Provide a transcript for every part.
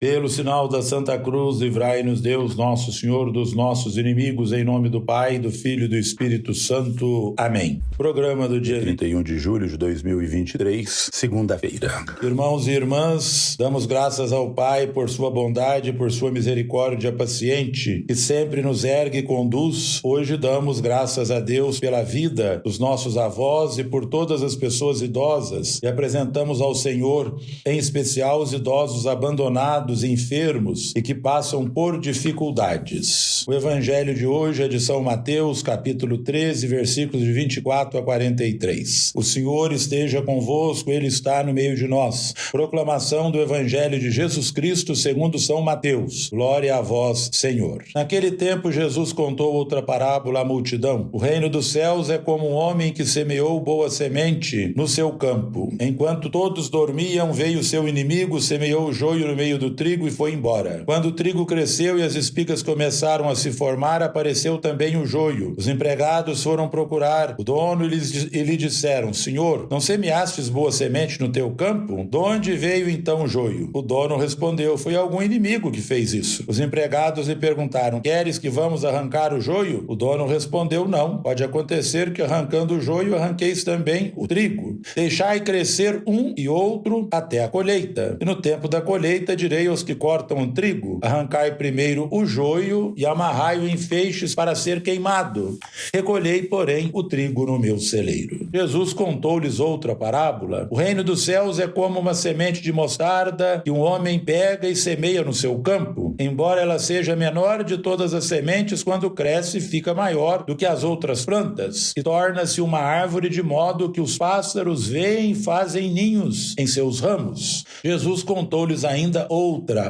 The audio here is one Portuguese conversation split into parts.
Pelo sinal da Santa Cruz, livrai-nos Deus, nosso Senhor, dos nossos inimigos, em nome do Pai, do Filho e do Espírito Santo. Amém. Programa do dia 31 de julho de 2023, segunda-feira. Irmãos e irmãs, damos graças ao Pai por sua bondade, por sua misericórdia paciente, que sempre nos ergue e conduz. Hoje damos graças a Deus pela vida dos nossos avós e por todas as pessoas idosas, e apresentamos ao Senhor, em especial os idosos abandonados, enfermos e que passam por dificuldades. O evangelho de hoje é de São Mateus, capítulo 13, versículos de 24 a 43. O Senhor esteja convosco, Ele está no meio de nós. Proclamação do evangelho de Jesus Cristo segundo São Mateus. Glória a vós, Senhor. Naquele tempo, Jesus contou outra parábola à multidão. O reino dos céus é como um homem que semeou boa semente no seu campo. Enquanto todos dormiam, veio seu inimigo, semeou o joio no meio do trigo e foi embora. Quando o trigo cresceu e as espigas começaram a se formar, apareceu também o joio. Os empregados foram procurar o dono e lhe disseram: Senhor, não semeastes boa semente no teu campo? De onde veio então o joio? O dono respondeu: foi algum inimigo que fez isso. Os empregados lhe perguntaram: queres que vamos arrancar o joio? O dono respondeu: não. Pode acontecer que arrancando o joio arranqueis também o trigo. Deixai crescer um e outro até a colheita. E no tempo da colheita direi aos que cortam o trigo: arrancai primeiro o joio e amarrai-o em feixes para ser queimado. Recolhei, porém, o trigo no meu celeiro. Jesus contou-lhes outra parábola. O reino dos céus é como uma semente de mostarda que um homem pega e semeia no seu campo. Embora ela seja a menor de todas as sementes, quando cresce fica maior do que as outras plantas e torna-se uma árvore, de modo que os pássaros veem e fazem ninhos em seus ramos. Jesus contou-lhes ainda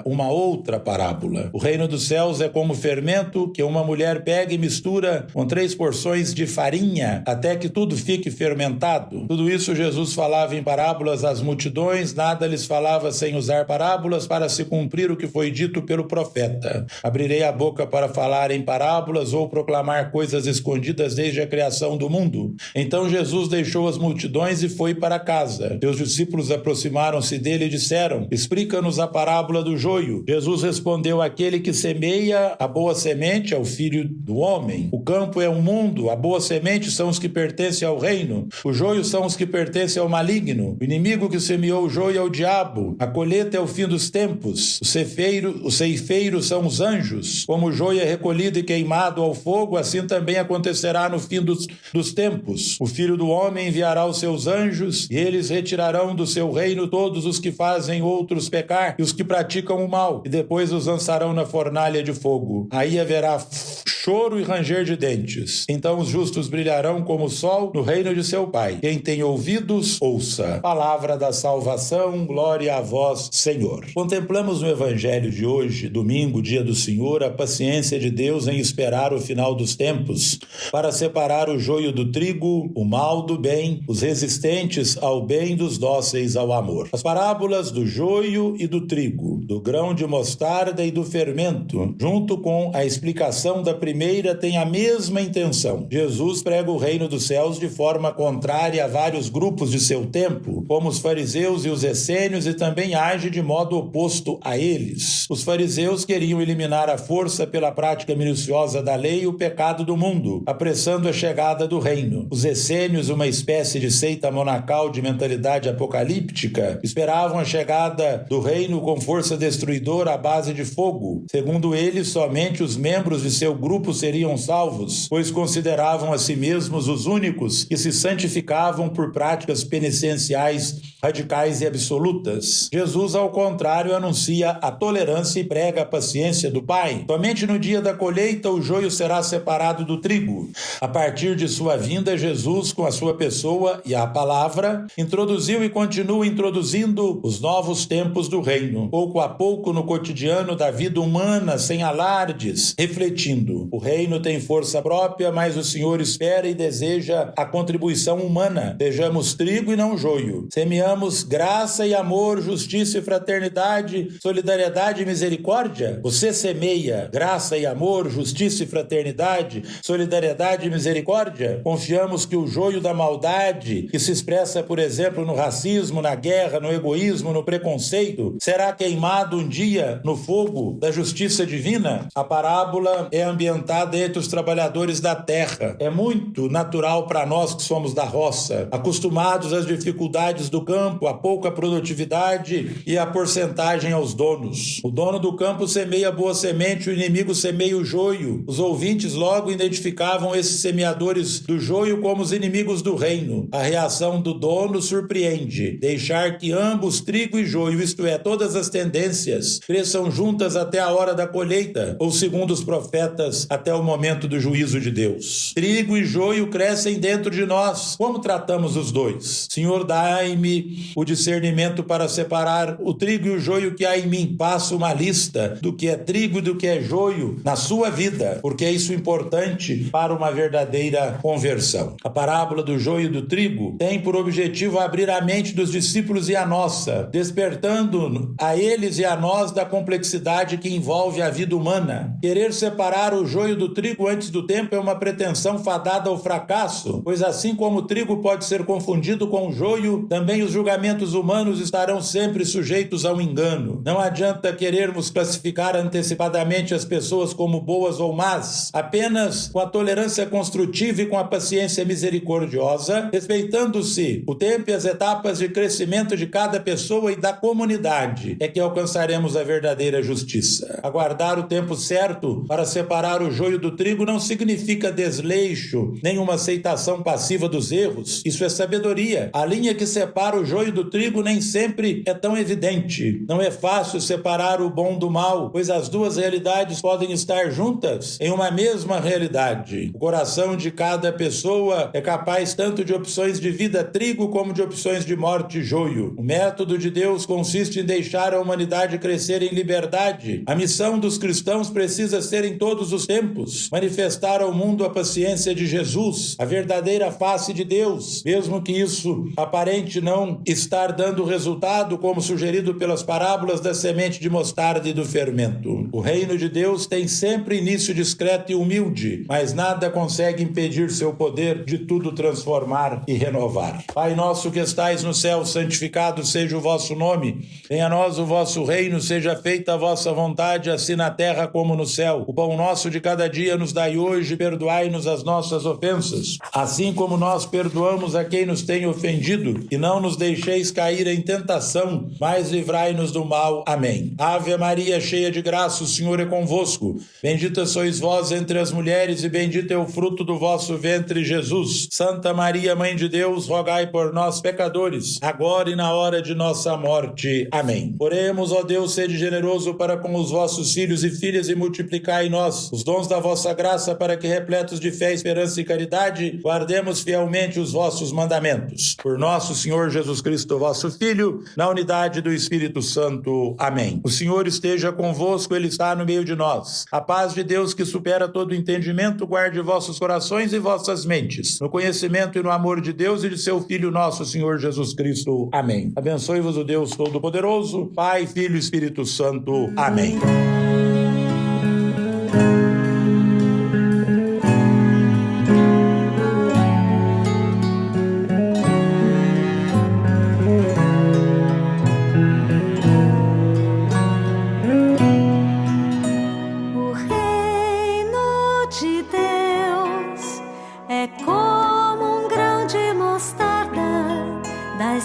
uma outra parábola. O reino dos céus é como fermento que uma mulher pega e mistura com 3 porções de farinha até que tudo fique fermentado. Tudo isso Jesus falava em parábolas às multidões, nada lhes falava sem usar parábolas, para se cumprir o que foi dito pelo profeta: abrirei a boca para falar em parábolas ou proclamar coisas escondidas desde a criação do mundo. Então Jesus deixou as multidões e foi para casa. Seus discípulos aproximaram-se dele e disseram: explica-nos a parábola do joio. Jesus respondeu: aquele que semeia a boa semente é o filho do homem. O campo é um mundo, a boa semente são os que pertencem ao reino, o joio são os que pertencem ao maligno. O inimigo que semeou o joio é o diabo. A colheita é o fim dos tempos. Os ceifeiros são os anjos. Como o joio é recolhido e queimado ao fogo, assim também acontecerá no fim dos tempos. O Filho do Homem enviará os seus anjos e eles retirarão do seu reino todos os que fazem outros pecar e os que praticam o mal, e depois os lançarão na fornalha de fogo. Aí haverá choro e ranger de dentes. Então os justos brilharão como o sol no reino de seu Pai. Quem tem ouvidos, ouça. Palavra da salvação, glória a vós, Senhor. Contemplamos no evangelho de hoje, domingo, dia do Senhor, a paciência de Deus em esperar o final dos tempos para separar o joio do trigo, o mal do bem, os resistentes ao bem dos dóceis ao amor. As parábolas do joio e do trigo, do grão de mostarda e do fermento, junto com a explicação da primeira, têm a mesma intenção. Jesus prega o reino dos céus de forma contrária a vários grupos de seu tempo, como os fariseus e os essênios, e também age de modo oposto a eles. Os fariseus queriam eliminar à força, pela prática minuciosa da lei, o pecado do mundo, apressando a chegada do reino. Os essênios, uma espécie de seita monacal de mentalidade apocalíptica, esperavam a chegada do reino com força destruidora à base de fogo. Segundo eles, somente os membros de seu grupo seriam salvos, pois consideravam a si mesmos os únicos que se santificavam por práticas penitenciais radicais e absolutas. Jesus, ao contrário, anuncia a tolerância e prega a paciência do Pai. Somente no dia da colheita o joio será separado do trigo. A partir de sua vinda, Jesus, com a sua pessoa e a palavra, introduziu e continua introduzindo os novos tempos do reino. Pouco a pouco, no cotidiano da vida humana, sem alardes, refletindo: o reino tem força própria, mas o Senhor espera e deseja a contribuição humana. Sejamos trigo e não joio. Semeamos semeamos graça e amor, justiça e fraternidade, solidariedade e misericórdia? Você semeia graça e amor, justiça e fraternidade, solidariedade e misericórdia? Confiamos que o joio da maldade, que se expressa, por exemplo, no racismo, na guerra, no egoísmo, no preconceito, será queimado um dia no fogo da justiça divina? A parábola é ambientada entre os trabalhadores da terra. É muito natural para nós que somos da roça, acostumados às dificuldades do campo, a pouca produtividade e a porcentagem aos donos. O dono do campo semeia boa semente, o inimigo semeia o joio. Os ouvintes logo identificavam esses semeadores do joio como os inimigos do reino. A reação do dono surpreende: deixar que ambos, trigo e joio, isto é, todas as tendências, cresçam juntas até a hora da colheita, ou segundo os profetas, até o momento do juízo de Deus. Trigo e joio crescem dentro de nós. Como tratamos os dois? Senhor, dai-me o discernimento para separar o trigo e o joio que há em mim. Passo uma lista do que é trigo e do que é joio na sua vida, porque é isso importante para uma verdadeira conversão. A parábola do joio e do trigo tem por objetivo abrir a mente dos discípulos e a nossa, despertando a eles e a nós da complexidade que envolve a vida humana. Querer separar o joio do trigo antes do tempo é uma pretensão fadada ao fracasso, pois assim como o trigo pode ser confundido com o joio, também os julgamentos humanos estarão sempre sujeitos ao engano. Não adianta querermos classificar antecipadamente as pessoas como boas ou más, apenas com a tolerância construtiva e com a paciência misericordiosa, respeitando-se o tempo e as etapas de crescimento de cada pessoa e da comunidade, é que alcançaremos a verdadeira justiça. Aguardar o tempo certo para separar o joio do trigo não significa desleixo, nem uma aceitação passiva dos erros. Isso é sabedoria. A linha que separa o joio do trigo nem sempre é tão evidente. Não é fácil separar o bom do mal, pois as duas realidades podem estar juntas em uma mesma realidade. O coração de cada pessoa é capaz tanto de opções de vida trigo como de opções de morte joio. O método de Deus consiste em deixar a humanidade crescer em liberdade. A missão dos cristãos precisa ser em todos os tempos manifestar ao mundo a paciência de Jesus, a verdadeira face de Deus, mesmo que isso aparente não estar dando resultado, como sugerido pelas parábolas da semente de mostarda e do fermento. O reino de Deus tem sempre início discreto e humilde, mas nada consegue impedir seu poder de tudo transformar e renovar. Pai nosso que estais no céu, santificado seja o vosso nome. Venha a nós o vosso reino, seja feita a vossa vontade, assim na terra como no céu. O pão nosso de cada dia nos dai hoje, perdoai-nos as nossas ofensas, assim como nós perdoamos a quem nos tem ofendido, e não nos deixeis cair em tentação, mas livrai-nos do mal. Amém. Ave Maria, cheia de graça, o Senhor é convosco. Bendita sois vós entre as mulheres, e bendito é o fruto do vosso ventre, Jesus. Santa Maria, Mãe de Deus, rogai por nós, pecadores, agora e na hora de nossa morte. Amém. Oremos, ó Deus, sede generoso para com os vossos filhos e filhas, e multiplicai em nós os dons da vossa graça, para que, repletos de fé, esperança e caridade, guardemos fielmente os vossos mandamentos. Por nosso Senhor Jesus Cristo, vosso Filho, na unidade do Espírito Santo. Amém. O Senhor esteja convosco, Ele está no meio de nós. A paz de Deus, que supera todo entendimento, guarde vossos corações e vossas mentes, no conhecimento e no amor de Deus e de seu Filho, nosso Senhor Jesus Cristo. Amém. Abençoe-vos o Deus Todo-Poderoso, Pai, Filho e Espírito Santo. Amém.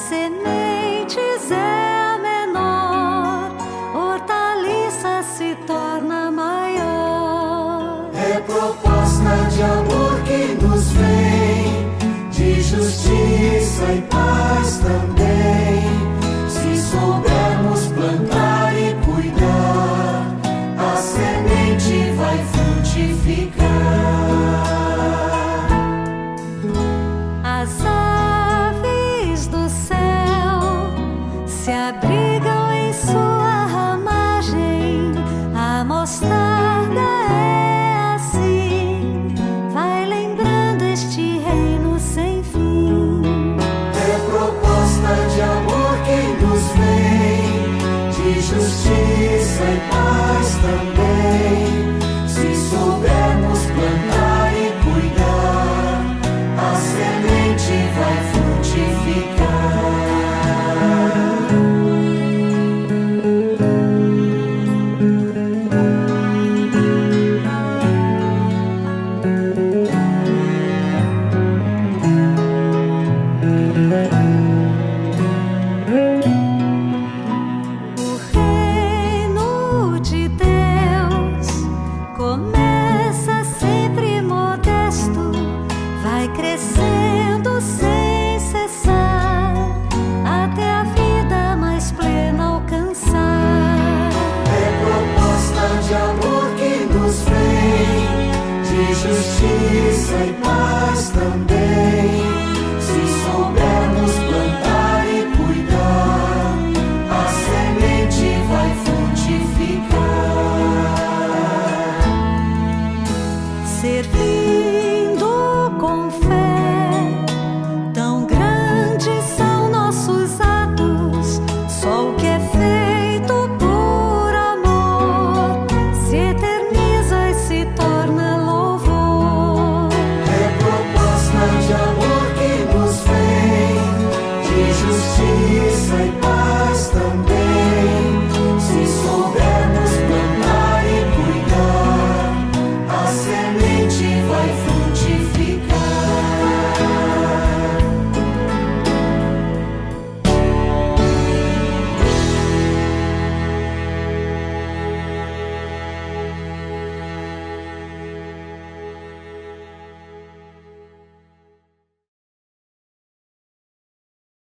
Sementes é a menor, hortaliça se torna. justiça e paz também.